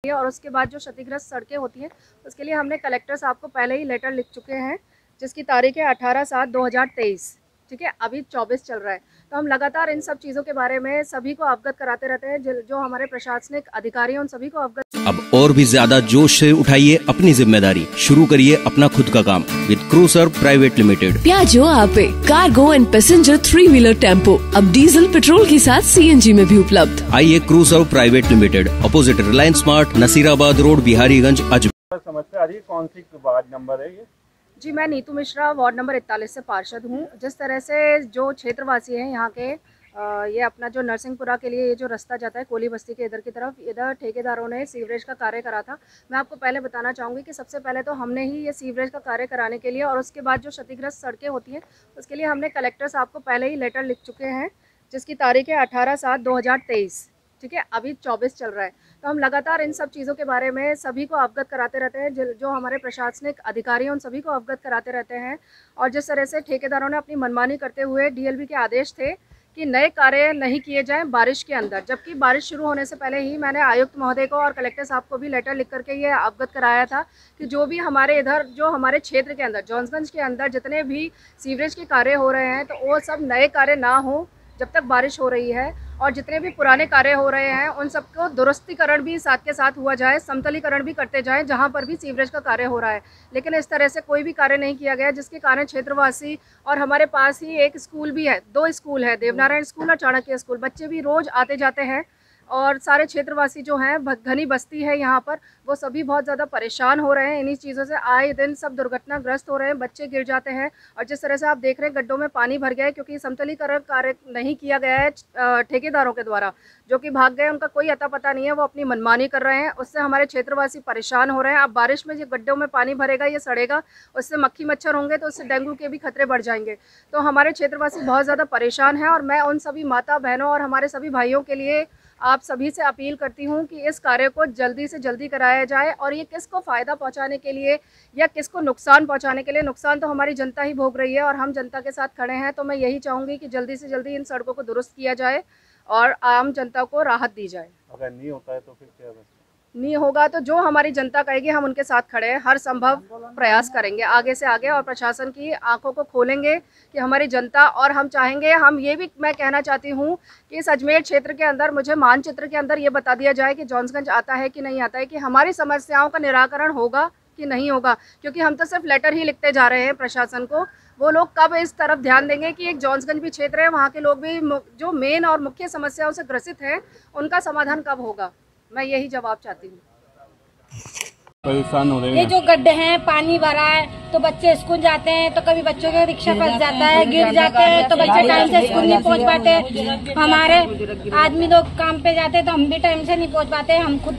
और उसके बाद जो क्षतिग्रस्त सड़कें होती हैं उसके लिए हमने कलेक्टर साहब को पहले ही लेटर लिख चुके हैं, जिसकी तारीख है 18/7/2023। ठीक है, अभी 24 चल रहा है। तो हम लगातार इन सब चीज़ों के बारे में सभी को अवगत कराते रहते हैं। जो हमारे प्रशासनिक अधिकारी हैं उन सभी को अवगत। अब और भी ज्यादा जोश से उठाइए अपनी जिम्मेदारी, शुरू करिए अपना खुद का काम with Cruiser private limited. Piaggio Ape cargo and passenger 3 wheeler tempo अब डीजल पेट्रोल के साथ CNG में भी उपलब्ध। आइए Cruiser private limited, opposite Reliance Smart, Nasirabad road, Bihariganj, Ajmer. समस्या आ रही है, कौन सी वार्ड नंबर है ये? जी, मैं नीतू मिश्रा वार्ड नंबर 41 से पार्षद हूँ। जिस तरह से जो क्षेत्रवासी हैं यहाँ के, ये अपना जो नरसिंहपुरा के लिए ये जो रास्ता जाता है कोली बस्ती के इधर की तरफ, इधर ठेकेदारों ने सीवरेज का कार्य करा था। मैं आपको पहले बताना चाहूँगी कि सबसे पहले तो हमने ही ये सीवरेज का कार्य कराने के लिए और उसके बाद जो क्षतिग्रस्त सड़कें होती हैं उसके लिए हमने कलेक्टर साहब को पहले ही लेटर लिख चुके हैं, जिसकी तारीख है 18/7/2023। ठीक है, अभी 24 चल रहा है। तो हम लगातार इन सब चीज़ों के बारे में सभी को अवगत कराते रहते हैं। जो हमारे प्रशासनिक अधिकारी हैं उन सभी को अवगत कराते रहते हैं। और जिस तरह से ठेकेदारों ने अपनी मनमानी करते हुए DLB के आदेश थे कि नए कार्य नहीं किए जाएं बारिश के अंदर, जबकि बारिश शुरू होने से पहले ही मैंने आयुक्त महोदय को और कलेक्टर साहब को भी लेटर लिख करके ये अवगत कराया था कि जो भी हमारे इधर जो हमारे क्षेत्र के अंदर जॉन्सगंज के अंदर जितने भी सीवरेज के कार्य हो रहे हैं तो वो सब नए कार्य ना हो जब तक बारिश हो रही है, और जितने भी पुराने कार्य हो रहे हैं उन सबको दुरुस्तीकरण भी साथ के साथ हुआ जाए, समतलीकरण भी करते जाएं जहां पर भी सीवरेज का कार्य हो रहा है। लेकिन इस तरह से कोई भी कार्य नहीं किया गया, जिसके कारण क्षेत्रवासी, और हमारे पास ही एक स्कूल भी है, 2 स्कूल है, देवनारायण स्कूल और चाणक्य स्कूल, बच्चे भी रोज़ आते जाते हैं और सारे क्षेत्रवासी जो हैं, घनी बस्ती है यहाँ पर, वो सभी बहुत ज़्यादा परेशान हो रहे हैं इन्हीं चीज़ों से। आए दिन सब दुर्घटनाग्रस्त हो रहे हैं, बच्चे गिर जाते हैं। और जिस तरह से आप देख रहे हैं गड्ढों में पानी भर गया है क्योंकि समतलीकरण कार्य नहीं किया गया है ठेकेदारों के द्वारा, जो कि भाग गए, उनका कोई अता पता नहीं है, वो अपनी मनमानी कर रहे हैं। उससे हमारे क्षेत्रवासी परेशान हो रहे हैं। अब बारिश में जो गड्ढों में पानी भरेगा, ये सड़ेगा, उससे मक्खी मच्छर होंगे तो उससे डेंगू के भी खतरे बढ़ जाएंगे। तो हमारे क्षेत्रवासी बहुत ज़्यादा परेशान हैं और मैं उन सभी माता बहनों और हमारे सभी भाइयों के लिए आप सभी से अपील करती हूँ कि इस कार्य को जल्दी से जल्दी कराया जाए। और ये किसको फ़ायदा पहुँचाने के लिए या किसको नुकसान पहुँचाने के लिए, नुकसान तो हमारी जनता ही भोग रही है और हम जनता के साथ खड़े हैं। तो मैं यही चाहूँगी कि जल्दी से जल्दी इन सड़कों को दुरुस्त किया जाए और आम जनता को राहत दी जाए। अगर नहीं होता है तो फिर क्या? नहीं होगा तो जो हमारी जनता कहेगी हम उनके साथ खड़े हैं, हर संभव प्रयास करेंगे आगे से आगे, और प्रशासन की आंखों को खोलेंगे कि हमारी जनता, और हम चाहेंगे, हम ये भी मैं कहना चाहती हूँ कि इस अजमेर क्षेत्र के अंदर मुझे मानचित्र के अंदर ये बता दिया जाए कि जॉन्सगंज आता है कि नहीं आता है, कि हमारी समस्याओं का निराकरण होगा कि नहीं होगा। क्योंकि हम तो सिर्फ लेटर ही लिखते जा रहे हैं प्रशासन को, वो लोग कब इस तरफ ध्यान देंगे कि एक जॉन्सगंज भी क्षेत्र है, वहाँ के लोग भी जो मेन और मुख्य समस्याओं से ग्रसित हैं उनका समाधान कब होगा, मैं यही जवाब चाहती हूँ। परेशान हो रहे हैं। ये जो गड्ढे हैं, पानी भरा है तो बच्चे स्कूल जाते हैं तो कभी बच्चों के रिक्शा फंस जाता है, गिर जाते हैं तो बच्चे टाइम से स्कूल नहीं पहुंच पाते। हमारे आदमी लोग काम पे जाते हैं तो हम भी टाइम से नहीं पहुंच पाते, हम खुद